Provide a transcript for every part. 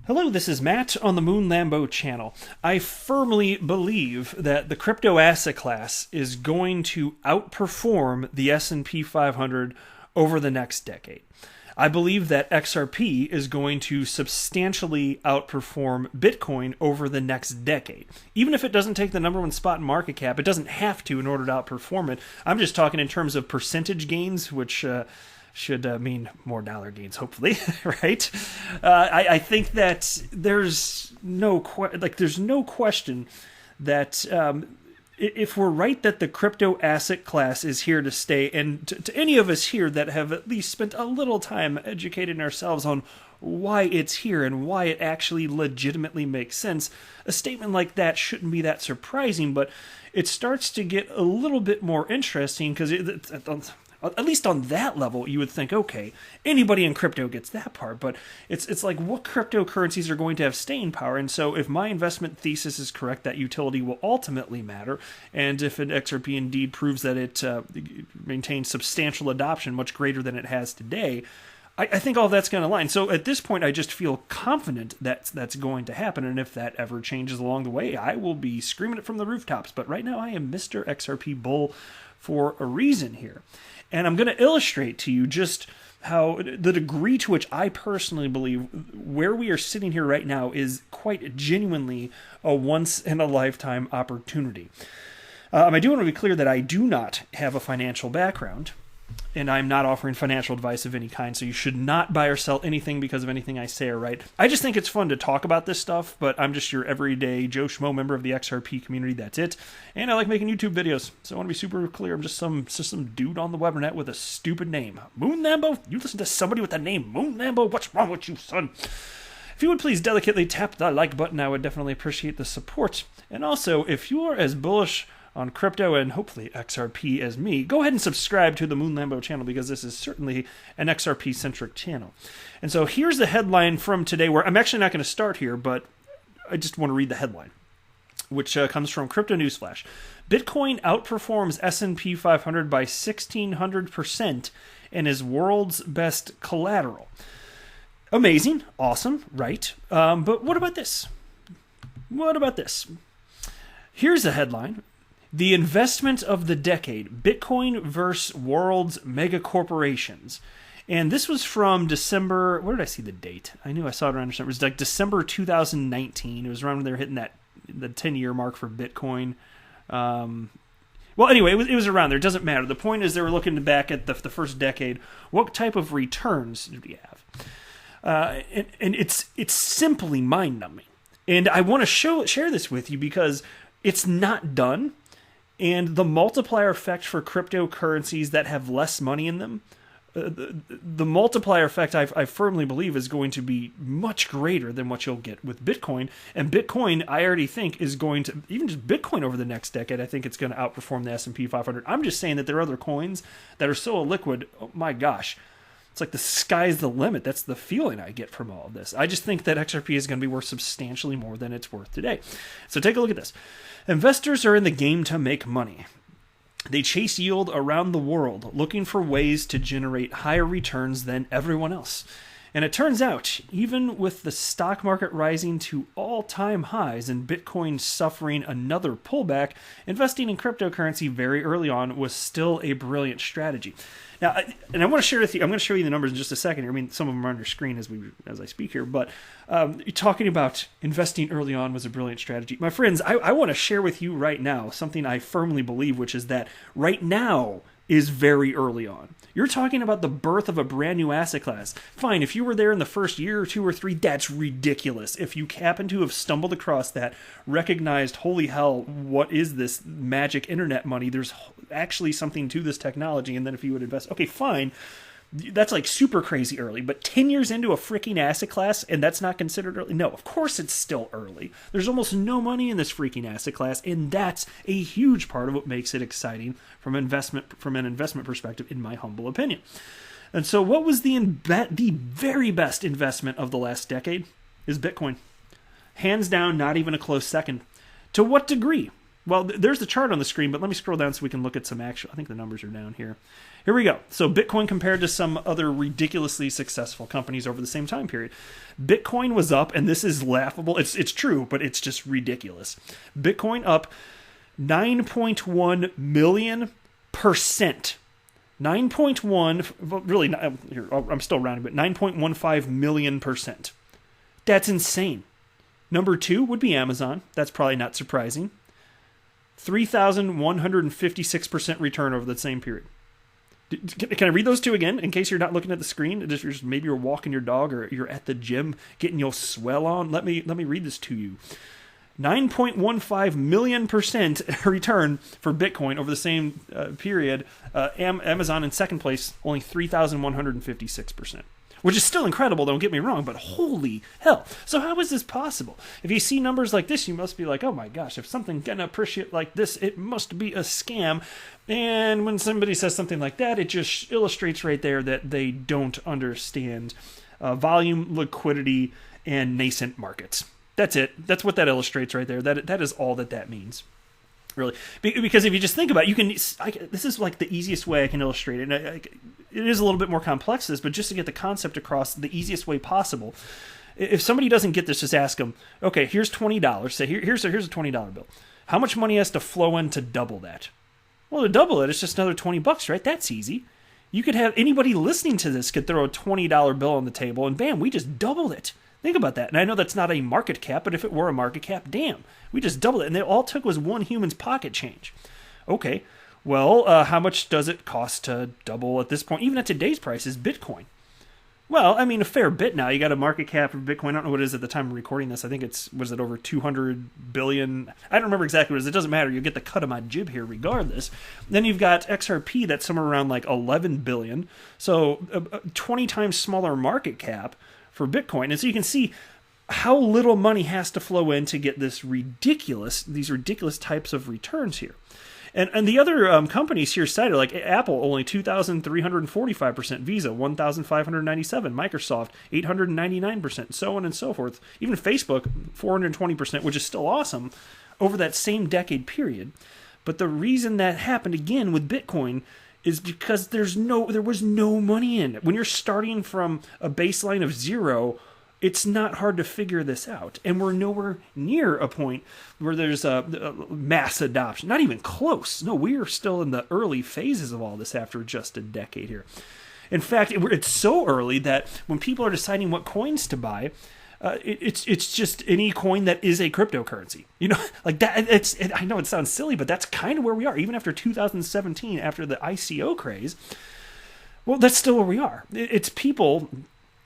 Hello, this is Matt on the Moon Lambo channel. I firmly believe that the crypto asset class is going to outperform the S&P 500 over the next decade. I believe that XRP is going to substantially outperform Bitcoin over the next decade. Even if it doesn't take the number one spot in market cap, it doesn't have to in order to outperform it. I'm just talking in terms of percentage gains, which should mean more dollar gains, hopefully, right? I think that there's no question that if we're right that the crypto asset class is here to stay, and to any of us here that have at least spent a little time educating ourselves on why it's here and why it actually legitimately makes sense, a statement like that shouldn't be that surprising, but it starts to get a little bit more interesting because at least on that level, you would think, okay, anybody in crypto gets that part, but it's like what cryptocurrencies are going to have staying power, and so if my investment thesis is correct, that utility will ultimately matter, and if an XRP indeed proves that it maintains substantial adoption, much greater than it has today, I think all that's going to align. So at this point, I just feel confident that that's going to happen, and if that ever changes along the way, I will be screaming it from the rooftops, but right now I am Mr. XRP Bull for a reason here. And I'm going to illustrate to you just how the degree to which I personally believe where we are sitting here right now is quite genuinely a once-in-a-lifetime opportunity. I do want to be clear that I do not have a financial background, and I'm not offering financial advice of any kind, so you should not buy or sell anything because of anything I say or write. I just think it's fun to talk about this stuff, but I'm just your everyday Joe Schmo member of the XRP community, that's it. And I like making YouTube videos, so I want to be super clear. I'm just some dude on the webinet with a stupid name. Moon Lambo? You listen to somebody with the name Moon Lambo? What's wrong with you, son? If you would please delicately tap the like button, I would definitely appreciate the support. And also, if you are as bullish on crypto and hopefully XRP as me, go ahead and subscribe to the Moon Lambo channel because this is certainly an XRP-centric channel. And so here's the headline from today, where I'm actually not going to start here, but I just want to read the headline, which comes from Crypto Newsflash. Bitcoin outperforms S&P 500 by 1,600% and is world's best collateral. Amazing, awesome, right? But what about this? What about this? Here's the headline. The investment of the decade, Bitcoin versus world's mega corporations. And this was from December, where did I see the date? I knew I saw it around December. It was like December 2019. It was around when they were hitting the 10-year mark for Bitcoin. Well, anyway, it was around there. It doesn't matter. The point is they were looking back at the first decade. What type of returns did we have? And it's simply mind-numbing. And I want to share this with you because it's not done. And the multiplier effect for cryptocurrencies that have less money in them, the multiplier effect I firmly believe is going to be much greater than what you'll get with Bitcoin. And Bitcoin, I already think, is going to, even just Bitcoin over the next decade, I think it's going to outperform the S&P 500. I'm just saying that there are other coins that are so illiquid, oh my gosh, it's like the sky's the limit. That's the feeling I get from all of this. I just think that XRP is going to be worth substantially more than it's worth today. So take a look at this. Investors are in the game to make money. They chase yield around the world, looking for ways to generate higher returns than everyone else. And it turns out, even with the stock market rising to all-time highs and Bitcoin suffering another pullback, investing in cryptocurrency very early on was still a brilliant strategy. Now, I want to share with you, I'm going to show you the numbers in just a second here. I mean, some of them are on your screen as I speak here, but talking about investing early on was a brilliant strategy. My friends, I want to share with you right now something I firmly believe, which is that right now is very early on. You're talking about the birth of a brand new asset class. Fine, if you were there in the first year or two or three, that's ridiculous. If you happen to have stumbled across that, recognized, holy hell, what is this magic internet money? There's actually something to this technology, and then if you would invest, okay, fine. That's like super crazy early, but 10 years into a freaking asset class, and that's not considered early? No, of course it's still early. There's almost no money in this freaking asset class, and that's a huge part of what makes it exciting from an investment perspective, in my humble opinion. And so what was the very best investment of the last decade is Bitcoin. Hands down, not even a close second. To what degree? Well, there's the chart on the screen, but let me scroll down so we can look at some actual... I think the numbers are down here. Here we go. So Bitcoin compared to some other ridiculously successful companies over the same time period. Bitcoin was up, and this is laughable. It's true, but it's just ridiculous. Bitcoin up 9.1 million %. 9.1, really, here, I'm still rounding, but 9.15 million %. That's insane. Number 2 would be Amazon. That's probably not surprising. 3,156% return over the same period. Can I read those two again in case you're not looking at the screen? Maybe you're walking your dog or you're at the gym getting your swell on. Let me read this to you. 9.15 million % return for Bitcoin over the same period. Amazon in second place, only 3,156%. Which is still incredible, don't get me wrong, but holy hell. So how is this possible? If you see numbers like this, you must be like, oh my gosh, if something can appreciate like this, it must be a scam. And when somebody says something like that, it just illustrates right there that they don't understand volume, liquidity, and nascent markets. That's it. That's what that illustrates right there. That is all that means. Really, because if you just think about it, this is like the easiest way I can illustrate it. It is a little bit more complex, but just to get the concept across the easiest way possible. If somebody doesn't get this, just ask them, okay, here's $20. Say, here's a $20 bill. How much money has to flow in to double that? Well, to double it, it's just another $20, right? That's easy. You could have anybody listening to this could throw a $20 bill on the table, and bam, we just doubled it. Think about that. And I know that's not a market cap, but if it were a market cap, damn, we just doubled it. And all it took was one human's pocket change. Okay, well, how much does it cost to double at this point? Even at today's prices, Bitcoin. Well, I mean, a fair bit now. You got a market cap of Bitcoin. I don't know what it is at the time of recording this. I think was it over 200 billion? I don't remember exactly what it is. It doesn't matter. You'll get the cut of my jib here regardless. Then you've got XRP that's somewhere around like 11 billion. So 20 times smaller market cap for Bitcoin. And so you can see how little money has to flow in to get these ridiculous types of returns here. And the other companies here cited, like Apple, only 2,345%, Visa, 1,597%, Microsoft, 899%, so on and so forth. Even Facebook, 420%, which is still awesome, over that same decade period. But the reason that happened again with Bitcoin is because there was no money in it. When you're starting from a baseline of zero, it's not hard to figure this out. And we're nowhere near a point where there's a mass adoption. Not even close. No, we are still in the early phases of all this after just a decade here. In fact, it's so early that when people are deciding what coins to buy, it's just any coin that is a cryptocurrency. You know, like that. I know it sounds silly, but that's kind of where we are. Even after 2017, after the ICO craze, well, that's still where we are. It's people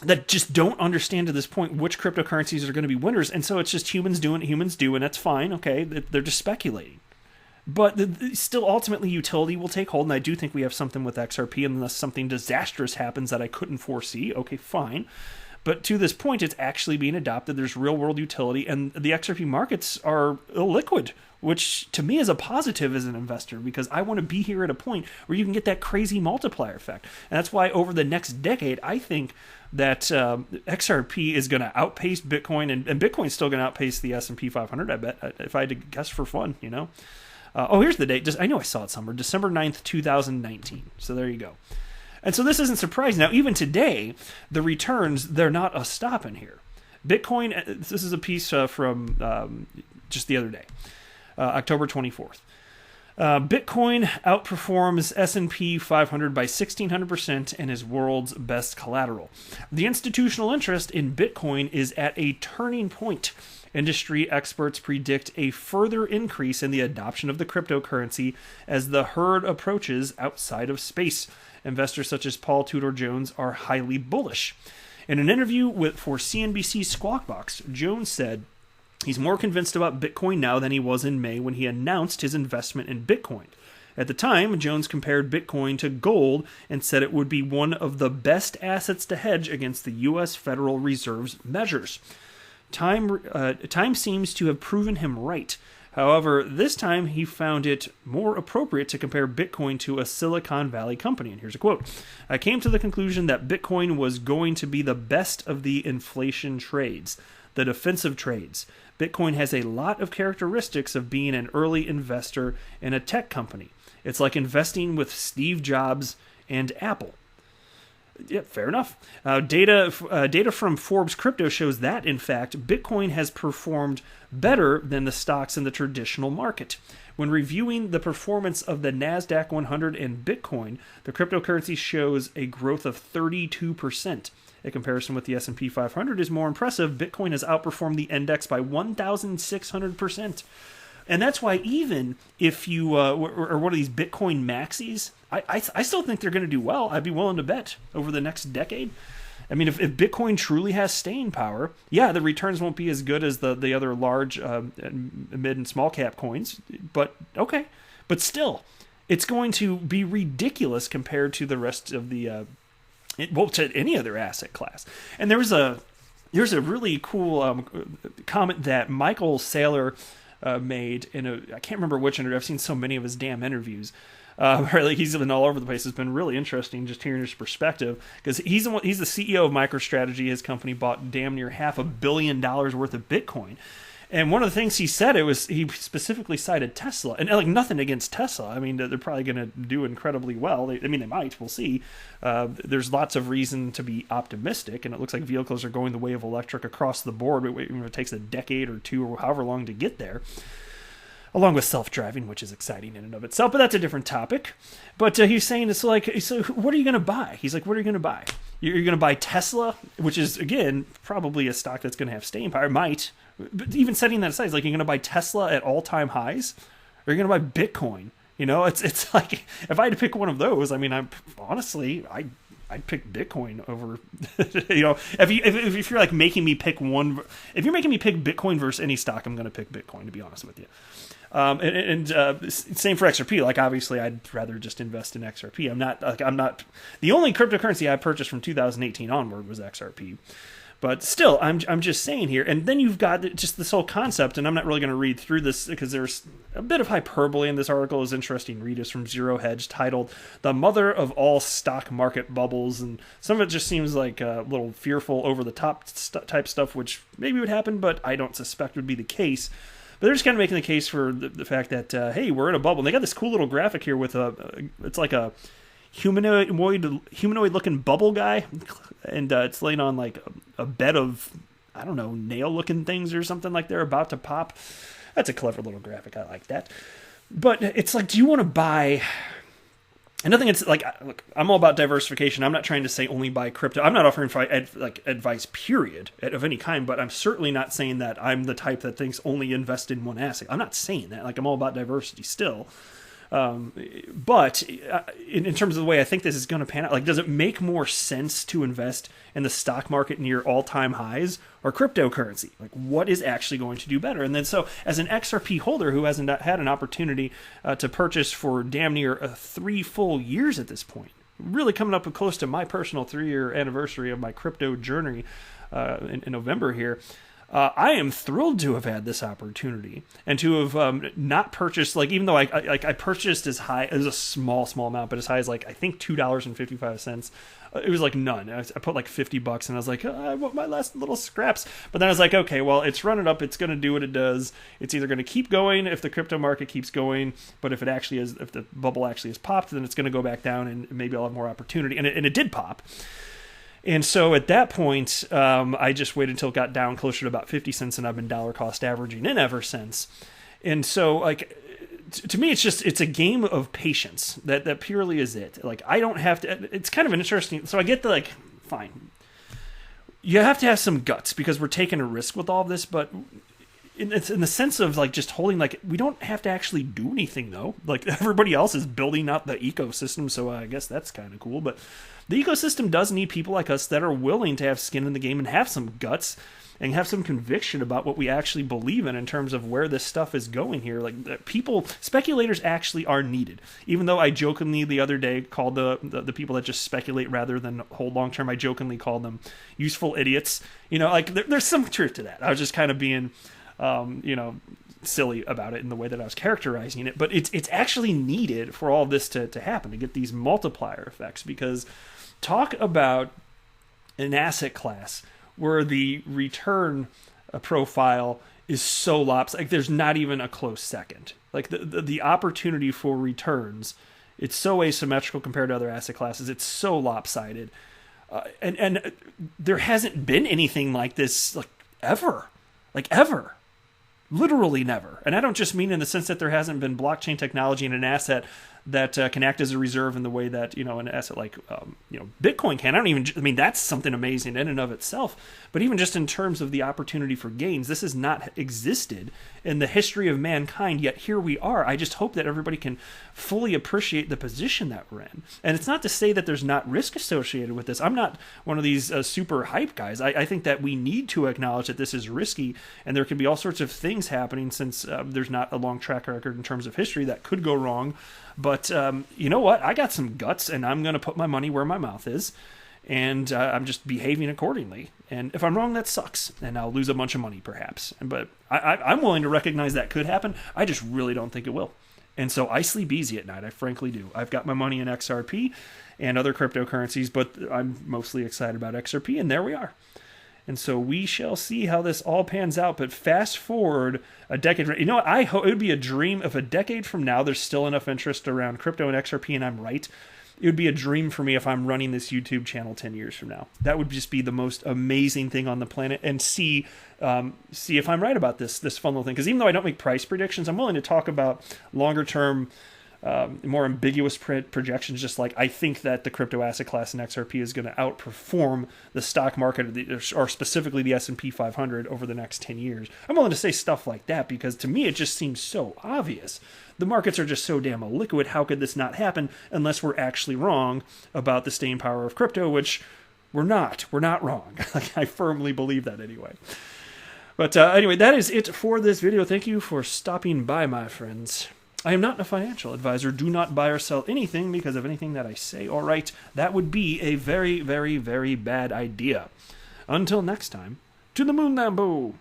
that just don't understand to this point which cryptocurrencies are going to be winners, and so it's just humans doing what humans do, and that's fine. Okay, they're just speculating. But still, ultimately, utility will take hold, and I do think we have something with XRP, unless something disastrous happens that I couldn't foresee. Okay, fine. But to this point, it's actually being adopted. There's real-world utility, and the XRP markets are illiquid, which to me is a positive as an investor, because I want to be here at a point where you can get that crazy multiplier effect. And that's why over the next decade, I think that XRP is going to outpace Bitcoin, and Bitcoin's still going to outpace the S&P 500, I bet, if I had to guess for fun, you know. Here's the date. I know I saw it somewhere. December 9th, 2019. So there you go. And so this isn't surprising. Now, even today, the returns, they're not a stopping here. Bitcoin, this is a piece from just the other day, October 24th. Bitcoin outperforms S&P 500 by 1,600% and is world's best collateral. The institutional interest in Bitcoin is at a turning point. Industry experts predict a further increase in the adoption of the cryptocurrency as the herd approaches outside of space. Investors such as Paul Tudor Jones are highly bullish. In an interview for CNBC's Squawk Box, Jones said he's more convinced about Bitcoin now than he was in May when he announced his investment in Bitcoin. At the time, Jones compared Bitcoin to gold and said it would be one of the best assets to hedge against the U.S. Federal Reserve's measures. Time seems to have proven him right. However, this time he found it more appropriate to compare Bitcoin to a Silicon Valley company. And here's a quote. I came to the conclusion that Bitcoin was going to be the best of the inflation trades. the defensive trades. Bitcoin has a lot of characteristics of being an early investor in a tech company. It's like investing with Steve Jobs and Apple. Yeah, fair enough. Data from Forbes Crypto shows that, in fact, Bitcoin has performed better than the stocks in the traditional market. When reviewing the performance of the NASDAQ 100 and Bitcoin, the cryptocurrency shows a growth of 32%. A comparison with the S&P 500 is more impressive. Bitcoin has outperformed the index by 1,600%. And that's why even if you or one of these Bitcoin maxis, I still think they're going to do well. I'd be willing to bet over the next decade. I mean, if Bitcoin truly has staying power, yeah, the returns won't be as good as the other large mid and small cap coins, but okay. But still, it's going to be ridiculous compared to the rest of the, to any other asset class. And there's a really cool comment that Michael Saylor made in I can't remember which interview. I've seen so many of his damn interviews. Like he's been all over the place. It's been really interesting just hearing his perspective, because he's the CEO of MicroStrategy. His company bought damn near $500 million worth of Bitcoin. And one of the things he said, he specifically cited Tesla, and like nothing against Tesla. I mean, they're probably going to do incredibly well. They might. We'll see. There's lots of reason to be optimistic, and it looks like vehicles are going the way of electric across the board. It takes a decade or two or however long to get there, along with self-driving, which is exciting in and of itself. But that's a different topic. But he's saying, it's like, so what are you going to buy? He's like, what are you going to buy? You're going to buy Tesla, which is, again, probably a stock that's going to have staying power. Might. But even setting that aside, it's like, you're going to buy Tesla at all-time highs, or you're going to buy Bitcoin. You know, it's like, if I had to pick one of those, I mean, I'd pick Bitcoin over, you know, if you're like making me pick one, if you're making me pick Bitcoin versus any stock, I'm going to pick Bitcoin, to be honest with you. Same for XRP. Like, obviously, I'd rather just invest in XRP. I'm not the only cryptocurrency I purchased from 2018 onward was XRP. But still, I'm just saying here. And then you've got just this whole concept, and I'm not really going to read through this because there's a bit of hyperbole in this article. Is interesting. Read is from Zero Hedge, titled "The Mother of All Stock Market Bubbles," and some of it just seems like a little fearful, over the top type stuff, which maybe would happen, but I don't suspect would be the case. But they're just kind of making the case for the fact that, hey, we're in a bubble. And they got this cool little graphic here with it's like a humanoid-looking bubble guy, and it's laying on like a bed of, I don't know, nail-looking things or something like they're about to pop. That's a clever little graphic. I like that. But it's like, do you want to buy... And nothing. It's like, look, I'm all about diversification. I'm not trying to say only buy crypto. I'm not offering advice, period, of any kind. But I'm certainly not saying that I'm the type that thinks only invest in one asset. I'm not saying that. Like, I'm all about diversity still. But in terms of the way I think this is going to pan out, like, does it make more sense to invest in the stock market near all-time highs or cryptocurrency? Like, what is actually going to do better? And then, so as an XRP holder who hasn't had an opportunity to purchase for damn near 3 full years at this point, really coming up close to my personal 3-year anniversary of my crypto journey in November here. I am thrilled to have had this opportunity and to have not purchased, like, even though I purchased as high as a small amount, but as high as, like, I think $2.55. It was like none. I put like $50 and I was like, I want my last little scraps. But then I was like, okay, well, it's running up. It's going to do what it does. It's either going to keep going if the crypto market keeps going, but if the bubble actually has popped, then it's going to go back down and maybe I'll have more opportunity. And it did pop. And so at that point, I just waited until it got down closer to about 50 cents, and I've been dollar cost averaging in ever since. And so, like, to me, it's a game of patience. That purely is it. Like, I don't have to. It's kind of an interesting. So I get the, like, fine. You have to have some guts because we're taking a risk with all of this, but it's in the sense of, like, just holding, like, we don't have to actually do anything, though. Like, everybody else is building out the ecosystem, so I guess that's kind of cool. But the ecosystem does need people like us that are willing to have skin in the game and have some guts and have some conviction about what we actually believe in terms of where this stuff is going here. Like, speculators actually are needed. Even though I jokingly the other day called the people that just speculate rather than hold long term, I jokingly called them useful idiots. You know, like, there's some truth to that. I was just kind of being, silly about it in the way that I was characterizing it. But it's actually needed for all of this to happen, to get these multiplier effects, because talk about an asset class where the return profile is so lopsided. Like, there's not even a close second. Like, the opportunity for returns, it's so asymmetrical compared to other asset classes. It's so lopsided. And there hasn't been anything like this, like, ever. Like, ever. Literally never. And I don't just mean in the sense that there hasn't been blockchain technology in an asset that can act as a reserve in the way that, an asset like, Bitcoin can. I mean, that's something amazing in and of itself. But even just in terms of the opportunity for gains, this has not existed in the history of mankind, yet here we are. I just hope that everybody can fully appreciate the position that we're in. And it's not to say that there's not risk associated with this. I'm not one of these super hype guys. I think that we need to acknowledge that this is risky, and there could be all sorts of things happening since there's not a long track record in terms of history that could go wrong. But you know what? I got some guts, and I'm going to put my money where my mouth is, and I'm just behaving accordingly. And if I'm wrong, that sucks, and I'll lose a bunch of money, perhaps. But I'm willing to recognize that could happen. I just really don't think it will. And so I sleep easy at night. I frankly do. I've got my money in XRP and other cryptocurrencies, but I'm mostly excited about XRP, and there we are. And so we shall see how this all pans out. But fast forward a decade. You know what? I hope it would be a dream if a decade from now there's still enough interest around crypto and XRP, and I'm right. It would be a dream for me if I'm running this YouTube channel 10 years from now. That would just be the most amazing thing on the planet. And see if I'm right about this fun little thing. Because even though I don't make price predictions, I'm willing to talk about longer term, more ambiguous projections. Just like I think that the crypto asset class in XRP is going to outperform the stock market, or specifically the S&P 500 over the next 10 years. I'm willing to say stuff like that because to me it just seems so obvious. The markets are just so damn illiquid. How could this not happen unless we're actually wrong about the staying power of crypto, which we're not. We're not wrong. I firmly believe that anyway. But anyway, that is it for this video. Thank you for stopping by, my friends. I am not a financial advisor. Do not buy or sell anything because of anything that I say or write. That would be a very, very, very bad idea. Until next time, to the moon, Lambo!